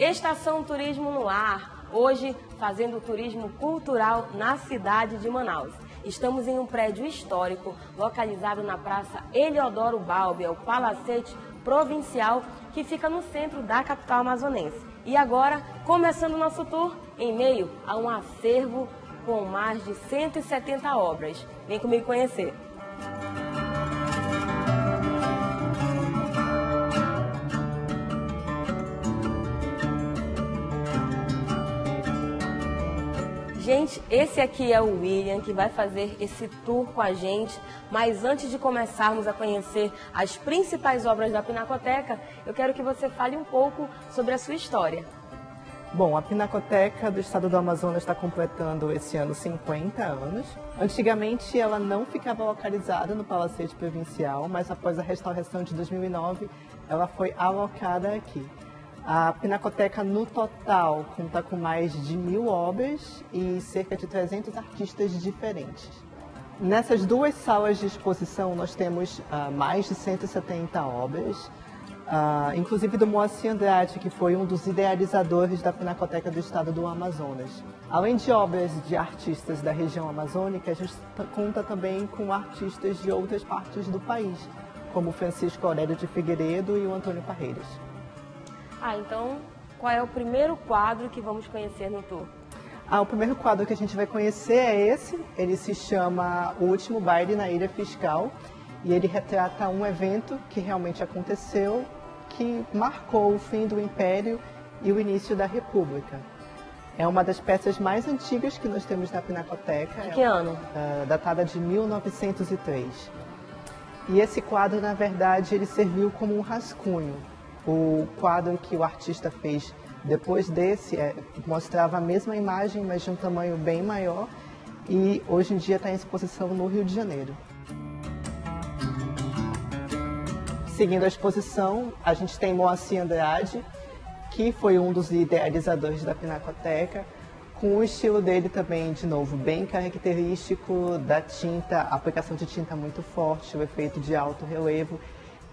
Estação Turismo no Ar, hoje fazendo turismo cultural na cidade de Manaus. Estamos em um prédio histórico localizado na Praça Eliodoro Balbi, o Palacete Provincial, que fica no centro da capital amazonense. E agora, começando o nosso tour em meio a um acervo com mais de 170 obras. Vem comigo conhecer. Gente, esse aqui é o William, que vai fazer esse tour com a gente, mas antes de começarmos a conhecer as principais obras da Pinacoteca, eu quero que você fale um pouco sobre a sua história. Bom, a Pinacoteca do Estado do Amazonas está completando esse ano 50 anos. Antigamente ela não ficava localizada no Palacete Provincial, mas após a restauração de 2009, ela foi alocada aqui. A Pinacoteca, no total, conta com mais de 1000 obras e cerca de 300 artistas diferentes. Nessas duas salas de exposição, nós temos mais de 170 obras, inclusive do Moacir Andrade, que foi um dos idealizadores da Pinacoteca do Estado do Amazonas. Além de obras de artistas da região amazônica, a gente conta também com artistas de outras partes do país, como o Francisco Aurélio de Figueiredo e o Antônio Parreiras. Então, qual é o primeiro quadro que vamos conhecer no tour? O primeiro quadro que a gente vai conhecer é esse. Ele se chama O Último Baile na Ilha Fiscal e ele retrata um evento que realmente aconteceu, que marcou o fim do Império e o início da República. É uma das peças mais antigas que nós temos na Pinacoteca. De que ano? Datada de 1903. E esse quadro, na verdade, ele serviu como um rascunho. O quadro que o artista fez depois desse mostrava a mesma imagem, mas de um tamanho bem maior, e hoje em dia está em exposição no Rio de Janeiro. Seguindo a exposição, a gente tem Moacir Andrade, que foi um dos idealizadores da Pinacoteca, com o estilo dele também, de novo, bem característico da tinta, a aplicação de tinta muito forte, o efeito de alto relevo,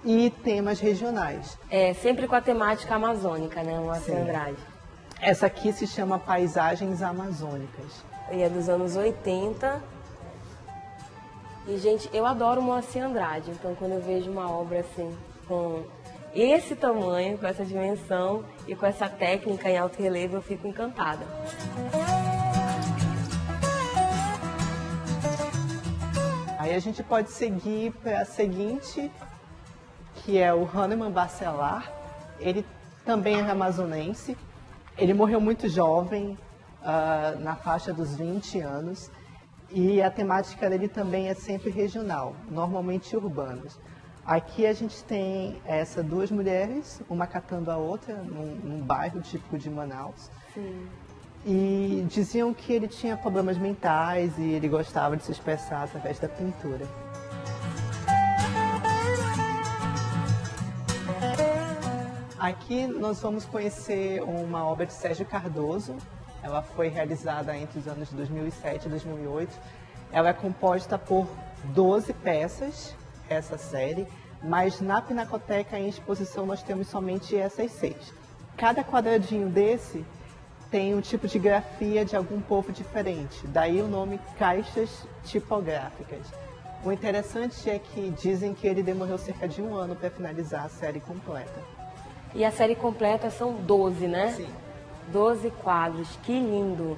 e temas regionais. Sempre com a temática amazônica, né, Moacir Andrade? Essa aqui se chama Paisagens Amazônicas. E é dos anos 80. E, gente, eu adoro Moacir Andrade, então quando eu vejo uma obra assim, com esse tamanho, com essa dimensão e com essa técnica em alto relevo, eu fico encantada. Aí a gente pode seguir para a seguinte, que é o Hahnemann Bacelar. Ele também é amazonense. Ele morreu muito jovem, na faixa dos 20 anos, e a temática dele também é sempre regional, normalmente urbanas. Aqui a gente tem essas duas mulheres, uma catando a outra, num bairro típico de Manaus. Sim. E diziam que ele tinha problemas mentais e ele gostava de se expressar através da pintura. Aqui nós vamos conhecer uma obra de Sérgio Cardoso. Ela foi realizada entre os anos 2007 e 2008. Ela é composta por 12 peças, essa série, mas na Pinacoteca em exposição nós temos somente essas 6. Cada quadradinho desse tem um tipo de grafia de algum povo diferente, daí o nome caixas tipográficas. O interessante é que dizem que ele demorou cerca de 1 ano para finalizar a série completa. E a série completa são 12, né? Sim. 12 quadros, que lindo!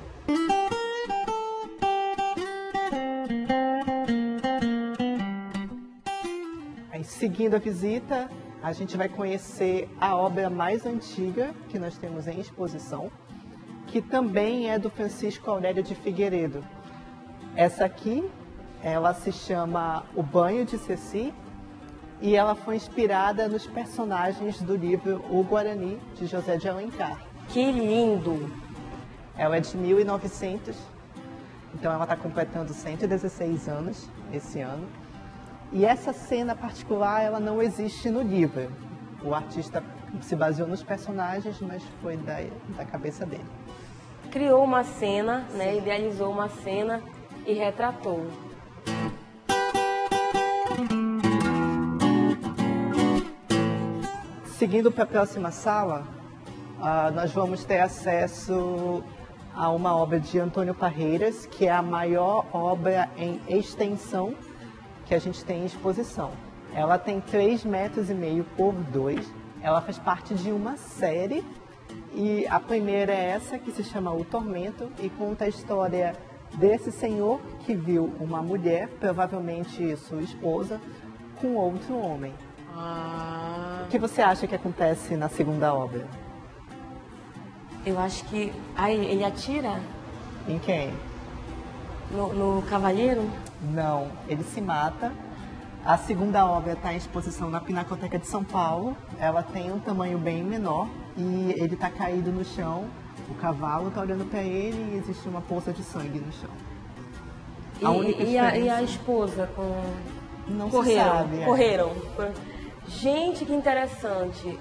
Aí, seguindo a visita, a gente vai conhecer a obra mais antiga que nós temos em exposição, que também é do Francisco Aurélio de Figueiredo. Essa aqui, ela se chama O Banho de Ceci, e ela foi inspirada nos personagens do livro O Guarani, de José de Alencar. Que lindo! Ela é de 1900, então ela está completando 116 anos esse ano. E essa cena particular, ela não existe no livro. O artista se baseou nos personagens, mas foi da cabeça dele. Criou uma cena, né? Idealizou uma cena e retratou. Seguindo para a próxima sala, nós vamos ter acesso a uma obra de Antônio Parreiras, que é a maior obra em extensão que a gente tem em exposição. Ela tem 3,5 metros por 2. Ela faz parte de uma série e a primeira é essa, que se chama O Tormento, e conta a história desse senhor que viu uma mulher, provavelmente sua esposa, com outro homem. O que você acha que acontece na segunda obra? Eu acho que... ele atira? Em quem? No cavalheiro? Não, ele se mata. A segunda obra está em exposição na Pinacoteca de São Paulo. Ela tem um tamanho bem menor e ele está caído no chão. O cavalo está olhando para ele e existe uma poça de sangue no chão. E a esposa com... Não correram, se sabe. Correram. Gente, que interessante.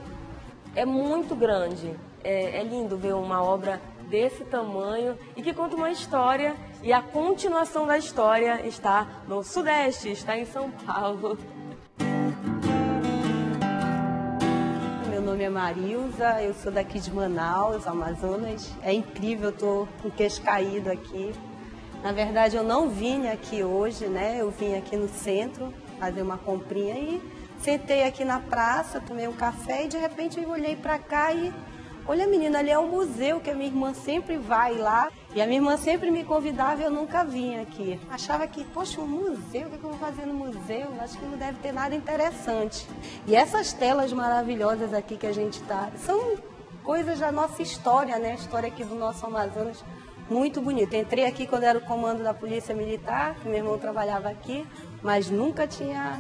É muito grande. É lindo ver uma obra desse tamanho e que conta uma história, e a continuação da história está no Sudeste, está em São Paulo. Meu nome é Marilza, eu sou daqui de Manaus, Amazonas. É incrível, eu estou com o queixo caído aqui. Na verdade, eu não vim aqui hoje, né? Eu vim aqui no centro fazer uma comprinha e sentei aqui na praça, tomei um café e de repente eu olhei para cá e... Olha, menina, ali é um museu que a minha irmã sempre vai lá. E a minha irmã sempre me convidava e eu nunca vinha aqui. Achava que, poxa, um museu, o que eu vou fazer no museu? Acho que não deve ter nada interessante. E essas telas maravilhosas aqui que a gente tá, são coisas da nossa história, né? A história aqui do nosso Amazonas, muito bonita. Entrei aqui quando era o comando da Polícia Militar, que meu irmão trabalhava aqui, mas nunca tinha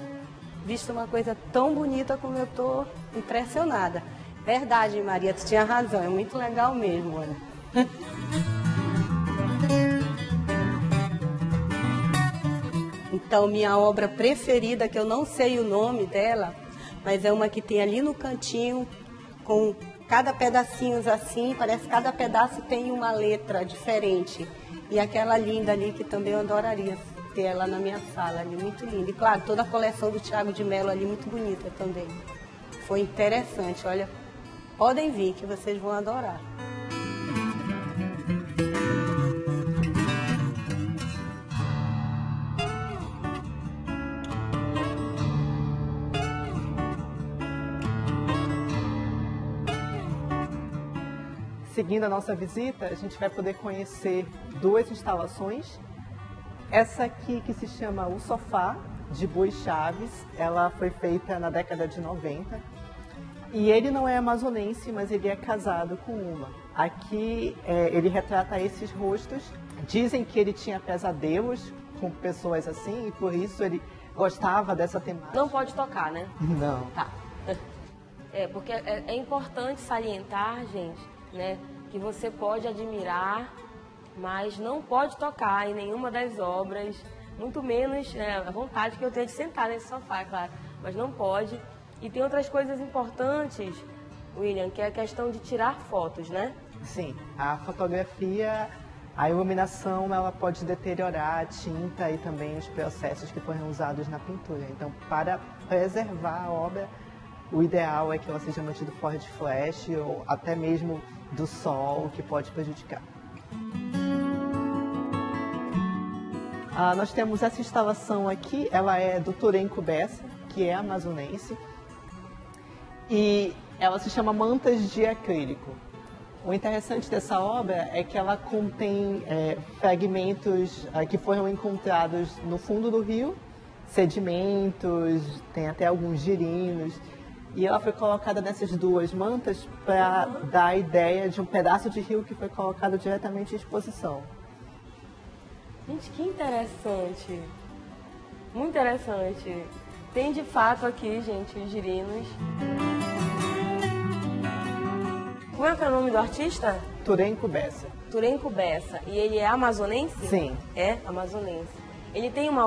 visto uma coisa tão bonita como eu tô impressionada. Verdade, Maria, tu tinha razão, é muito legal mesmo, olha. Então, minha obra preferida, que eu não sei o nome dela, mas é uma que tem ali no cantinho, com cada pedacinho assim, parece que cada pedaço tem uma letra diferente. E aquela linda ali, que também eu adoraria ter ela na minha sala ali, muito linda. E claro, toda a coleção do Thiago de Mello ali, muito bonita também. Foi interessante, olha. Podem vir, que vocês vão adorar. Seguindo a nossa visita, a gente vai poder conhecer 2 instalações. Essa aqui, que se chama O Sofá, de Boi Chaves, ela foi feita na década de 90. E ele não é amazonense, mas ele é casado com uma. Aqui ele retrata esses rostos. Dizem que ele tinha pesadelos com pessoas assim e por isso ele gostava dessa temática. Não pode tocar, né? Não. Tá. Porque é importante salientar, gente, né, que você pode admirar, mas não pode tocar em nenhuma das obras, muito menos a vontade que eu tenho de sentar nesse sofá, claro, mas não pode. E tem outras coisas importantes, William, que é a questão de tirar fotos, né? Sim, a fotografia, a iluminação, ela pode deteriorar a tinta e também os processos que foram usados na pintura. Então, para preservar a obra, o ideal é que ela seja mantida fora de flash ou até mesmo do sol, que pode prejudicar. Nós temos essa instalação aqui, ela é do Turenco Bessa, que é amazonense. E ela se chama Mantas de Acrílico. O interessante dessa obra é que ela contém fragmentos que foram encontrados no fundo do rio, sedimentos, tem até alguns girinos. E ela foi colocada nessas 2 mantas para dar a ideia de um pedaço de rio que foi colocado diretamente em exposição. Gente, que interessante. Muito interessante. Tem de fato aqui, gente, os girinos. Como é que é o nome do artista? Turenco Bessa. Turenco Bessa. E ele é amazonense? Sim. É amazonense. Ele tem um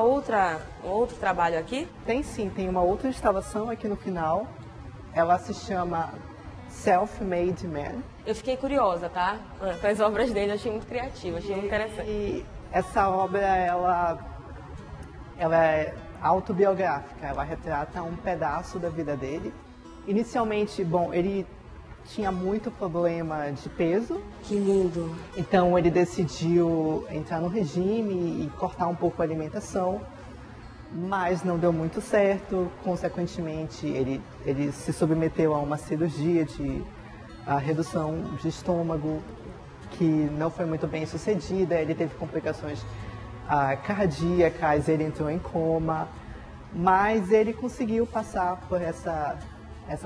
outro trabalho aqui? Tem sim, tem uma outra instalação aqui no final. Ela se chama Self-Made Man. Eu fiquei curiosa, tá? Com as obras dele, eu achei muito criativa, achei muito interessante. E essa obra, ela é autobiográfica, ela retrata um pedaço da vida dele. Inicialmente, bom, ele tinha muito problema de peso. Que lindo! Então ele decidiu entrar no regime e cortar um pouco a alimentação, mas não deu muito certo. Consequentemente, ele se submeteu a uma cirurgia de redução de estômago, que não foi muito bem sucedida. Ele teve complicações cardíacas, ele entrou em coma, mas ele conseguiu passar por essa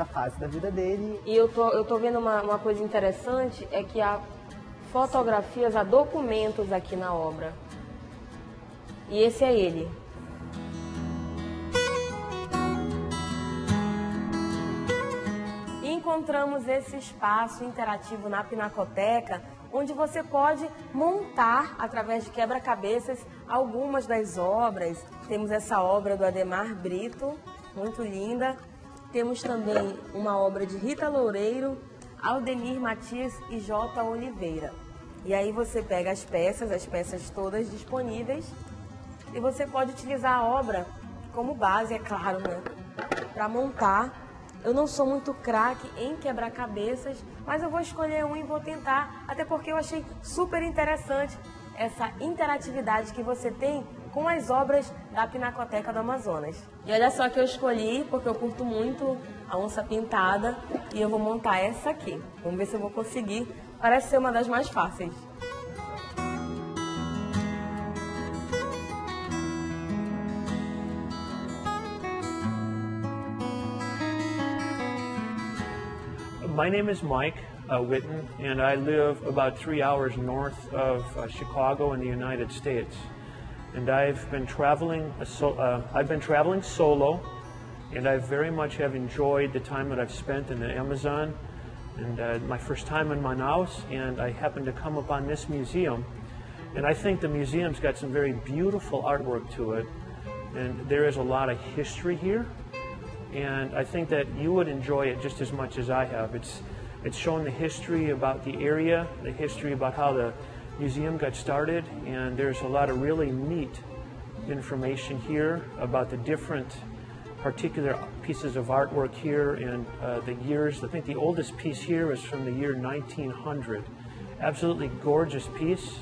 fase da vida dele. E eu tô vendo uma coisa interessante, é que há fotografias, há documentos aqui na obra. E esse é ele. E encontramos esse espaço interativo na Pinacoteca, onde você pode montar, através de quebra-cabeças, algumas das obras. Temos essa obra do Ademar Brito, muito linda. Temos também uma obra de Rita Loureiro, Aldemir Matias e J. Oliveira. E aí você pega as peças todas disponíveis, e você pode utilizar a obra como base, é claro, né, para montar. Eu não sou muito craque em quebra-cabeças, mas eu vou escolher um e vou tentar, até porque eu achei super interessante essa interatividade que você tem com as obras da Pinacoteca do Amazonas. E olha só que eu escolhi, porque eu curto muito a onça pintada, e eu vou montar essa aqui. Vamos ver se eu vou conseguir. Parece ser uma das mais fáceis. My name is Mike Witten, and I live about 3 hours north of Chicago in the United States. And I've been traveling solo, and I very much have enjoyed the time that I've spent in the Amazon, and my first time in Manaus, and I happened to come upon this museum, and I think the museum's got some very beautiful artwork to it, and there is a lot of history here. And I think that you would enjoy it just as much as I have. It's shown the history about the area, the history about how the museum got started, and there's a lot of really neat information here about the different particular pieces of artwork here and the years. I think the oldest piece here is from the year 1900. Absolutely gorgeous piece,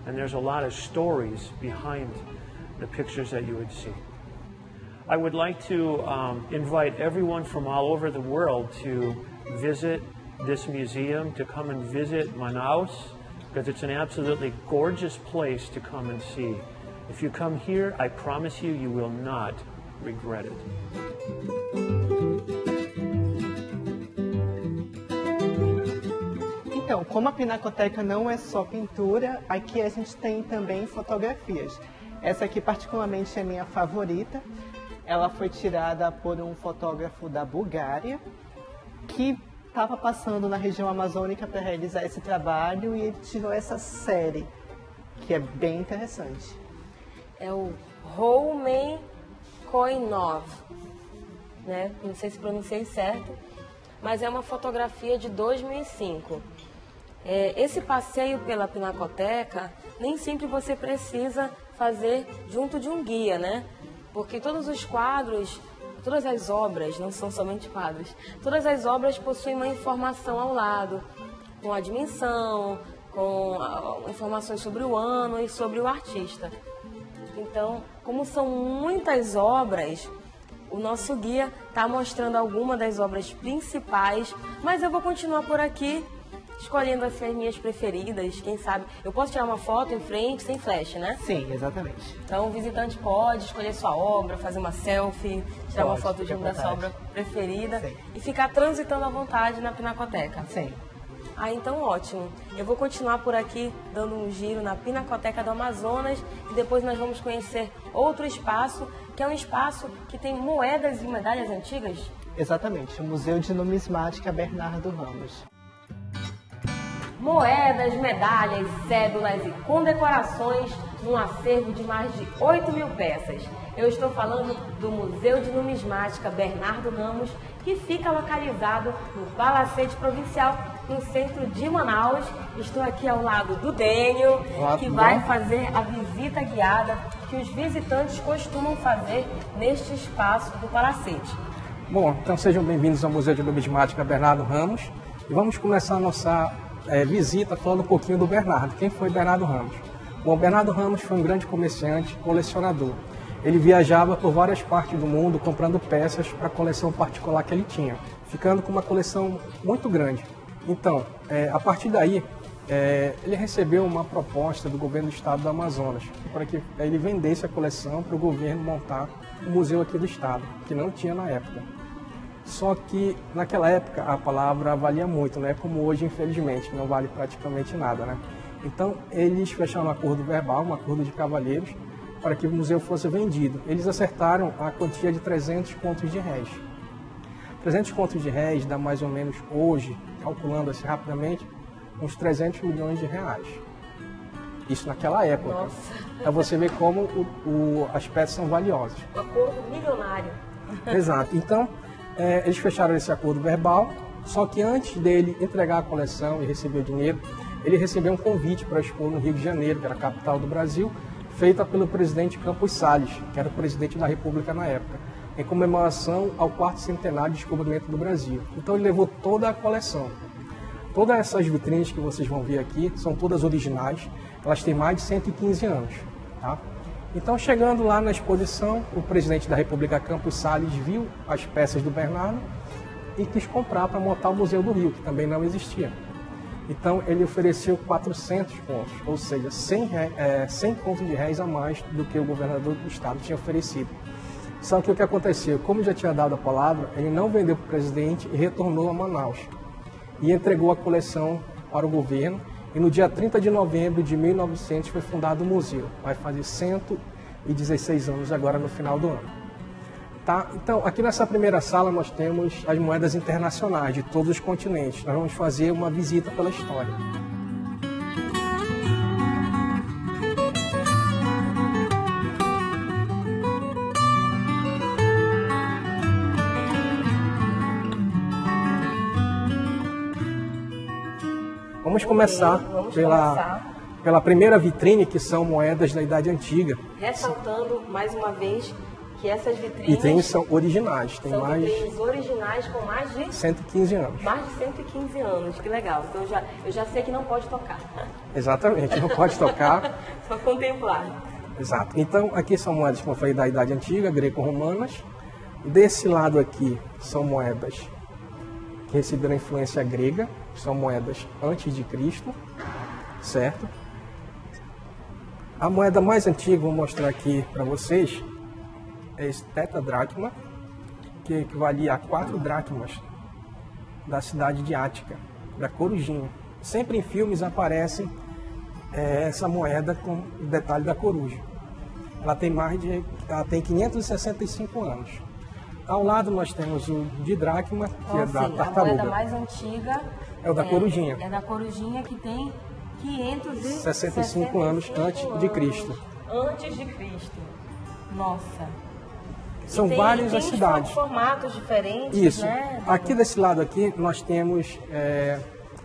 and there's a lot of stories behind the pictures that you would see. I would like to invite everyone from all over the world to visit this museum, to come and visit Manaus, because it's an absolutely gorgeous place to come and see. If you come here, I promise you, you will not regret it. Então, como a Pinacoteca não é só pintura, aqui a gente tem também fotografias. Essa aqui particularmente é minha favorita. Ela foi tirada por um fotógrafo da Bulgária, que estava passando na região amazônica para realizar esse trabalho, e ele tirou essa série, que é bem interessante. É o Roumen Koinov, né? Não sei se pronunciei certo, mas é uma fotografia de 2005. Esse passeio pela Pinacoteca, nem sempre você precisa fazer junto de um guia, né? Porque todos os quadros, todas as obras, não são somente quadros, todas as obras possuem uma informação ao lado, com a dimensão, com informações sobre o ano e sobre o artista. Então, como são muitas obras, o nosso guia está mostrando algumas das obras principais, mas eu vou continuar por aqui, escolhendo assim as minhas preferidas, quem sabe. Eu posso tirar uma foto em frente, sem flash, né? Sim, exatamente. Então o visitante pode escolher sua obra, fazer uma selfie, tirar uma foto de uma da sua obra preferida. Sim. E ficar transitando à vontade na Pinacoteca. Sim. Ah, então ótimo. Eu vou continuar por aqui dando um giro na Pinacoteca do Amazonas, e depois nós vamos conhecer outro espaço, que é um espaço que tem moedas e medalhas antigas. Exatamente, o Museu de Numismática Bernardo Ramos. Moedas, medalhas, cédulas e condecorações num acervo de mais de 8.000 peças. Eu estou falando do Museu de Numismática Bernardo Ramos, que fica localizado no Palacete Provincial, no centro de Manaus. Estou aqui ao lado do Dênio, que vai fazer a visita guiada que os visitantes costumam fazer neste espaço do Palacete. Bom, então sejam bem-vindos ao Museu de Numismática Bernardo Ramos. E vamos começar a nossa visita falando um pouquinho do Bernardo. Quem foi Bernardo Ramos? Bom, Bernardo Ramos foi um grande comerciante, colecionador. Ele viajava por várias partes do mundo comprando peças para a coleção particular que ele tinha, ficando com uma coleção muito grande. Então, a partir daí, ele recebeu uma proposta do governo do estado do Amazonas para que ele vendesse a coleção para o governo montar um museu aqui do estado, que não tinha na época. Só que naquela época a palavra valia muito, não é como hoje, infelizmente, não vale praticamente nada, né? Então eles fecharam um acordo verbal, um acordo de cavalheiros, para que o museu fosse vendido. Eles acertaram a quantia de 300 contos de réis. 300 contos de réis dá mais ou menos hoje, calculando assim rapidamente, uns 300 milhões de reais. Isso naquela época. Nossa. Para você ver como as peças são valiosas. Um acordo milionário. Exato. Então, eles fecharam esse acordo verbal, só que antes dele entregar a coleção e receber o dinheiro, ele recebeu um convite para expor no Rio de Janeiro, que era a capital do Brasil, feita pelo presidente Campos Salles, que era o presidente da República na época, em comemoração ao 4º centenário de descobrimento do Brasil. Então ele levou toda a coleção. Todas essas vitrines que vocês vão ver aqui são todas originais, elas têm mais de 115 anos. Tá? Então, chegando lá na exposição, o presidente da República, Campos Salles, viu as peças do Bernardo e quis comprar para montar o Museu do Rio, que também não existia. Então, ele ofereceu 400 contos, ou seja, 100 contos de réis a mais do que o governador do estado tinha oferecido. Só que o que aconteceu? Como já tinha dado a palavra, ele não vendeu para o presidente e retornou a Manaus. E entregou a coleção para o governo. E no dia 30 de novembro de 1900 foi fundado o museu. Vai fazer 116 anos agora no final do ano. Tá? Então, aqui nessa primeira sala nós temos as moedas internacionais de todos os continentes. Nós vamos fazer uma visita pela história. Vamos começar pela primeira vitrine, que são moedas da Idade Antiga. Ressaltando, mais uma vez, que essas vitrines são originais. Tem são mais vitrines originais com mais de 115 anos. Mais de 115 anos, que legal. Então eu já sei que não pode tocar. Exatamente, não pode tocar. Só contemplar. Exato. Então, aqui são moedas, como eu falei, da Idade Antiga, greco-romanas. Desse lado aqui são moedas que receberam influência grega, são moedas antes de Cristo, certo? A moeda mais antiga, vou mostrar aqui para vocês, é esse tetadracma, que equivalia a 4 dracmas da cidade de Ática, da Corujinha. Sempre em filmes aparece essa moeda com o detalhe da coruja. Ela tem 565 anos. Ao lado nós temos o didracma, que é da tartaruga. A moeda mais antiga é o da corujinha. É da corujinha, que tem 565 anos antes de Cristo. Antes de Cristo. Nossa. São várias as cidades. Formatos diferentes, isso. Né? Aqui desse lado aqui nós temos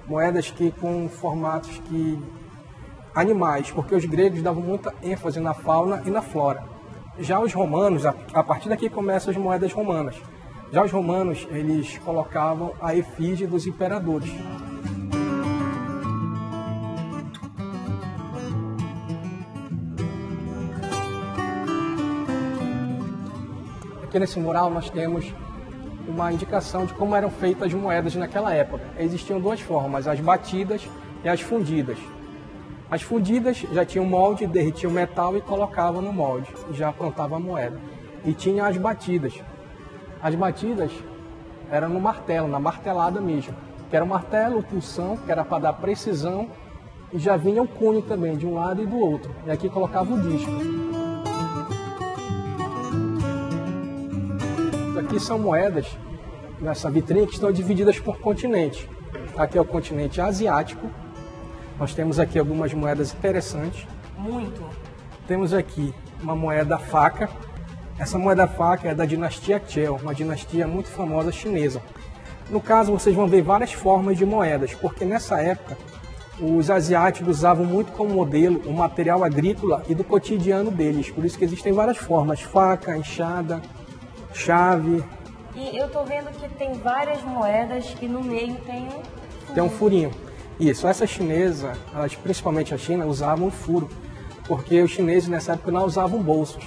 moedas com formatos animais, porque os gregos davam muita ênfase na fauna e na flora. Já os romanos, a partir daqui começam as moedas romanas. Já os romanos, eles colocavam a efígie dos imperadores. Aqui nesse mural nós temos uma indicação de como eram feitas as moedas naquela época. Existiam duas formas, as batidas e as fundidas. As fundidas já tinham molde, derretiam metal e colocavam no molde, já plantava a moeda. E tinha as batidas. As batidas eram no martelo, na martelada mesmo. Que era o martelo, o pulsão, que era para dar precisão, e já vinha o cunho também, de um lado e do outro. E aqui colocava o disco. Aqui são moedas, nessa vitrine, que estão divididas por continente. Aqui é o continente asiático. Nós temos aqui algumas moedas interessantes. Muito. Temos aqui uma moeda faca. Essa moeda faca é da dinastia Qiao, uma dinastia muito famosa chinesa. No caso, vocês vão ver várias formas de moedas, porque nessa época os asiáticos usavam muito como modelo o material agrícola e do cotidiano deles. Por isso que existem várias formas: faca, enxada, chave. E eu estou vendo que tem várias moedas que no meio tem Tem um furinho. Isso, essa chinesa, elas, principalmente a China, usavam um furo, porque os chineses nessa época não usavam bolsos.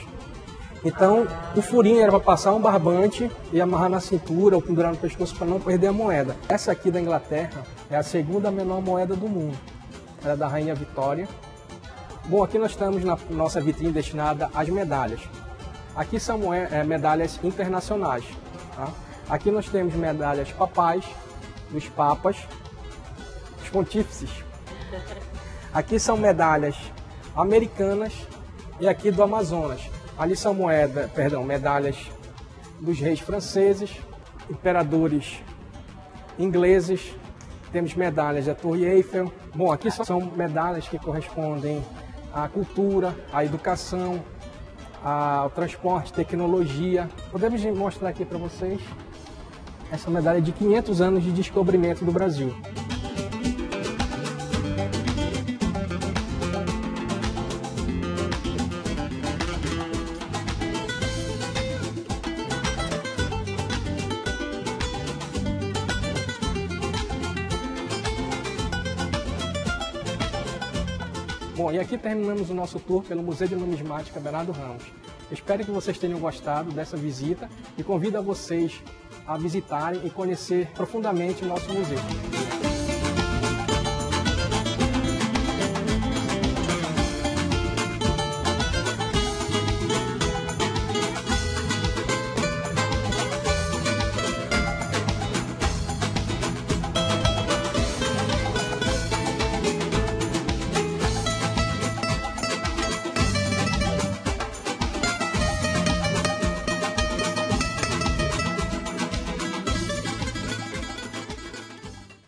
Então, o furinho era para passar um barbante e amarrar na cintura ou pendurar no pescoço para não perder a moeda. Essa aqui da Inglaterra é a segunda menor moeda do mundo. Ela é da Rainha Vitória. Bom, aqui nós estamos na nossa vitrine destinada às medalhas. Aqui são medalhas internacionais. Tá? Aqui nós temos medalhas papais, dos papas, dos pontífices. Aqui são medalhas americanas e aqui do Amazonas. Ali são medalhas dos reis franceses, imperadores ingleses, temos medalhas da Torre Eiffel. Bom, aqui são medalhas que correspondem à cultura, à educação, ao transporte, tecnologia. Podemos mostrar aqui para vocês essa medalha de 500 anos de descobrimento do Brasil. Bom, e aqui terminamos o nosso tour pelo Museu de Numismática Bernardo Ramos. Espero que vocês tenham gostado dessa visita e convido a vocês a visitarem e conhecer profundamente o nosso museu.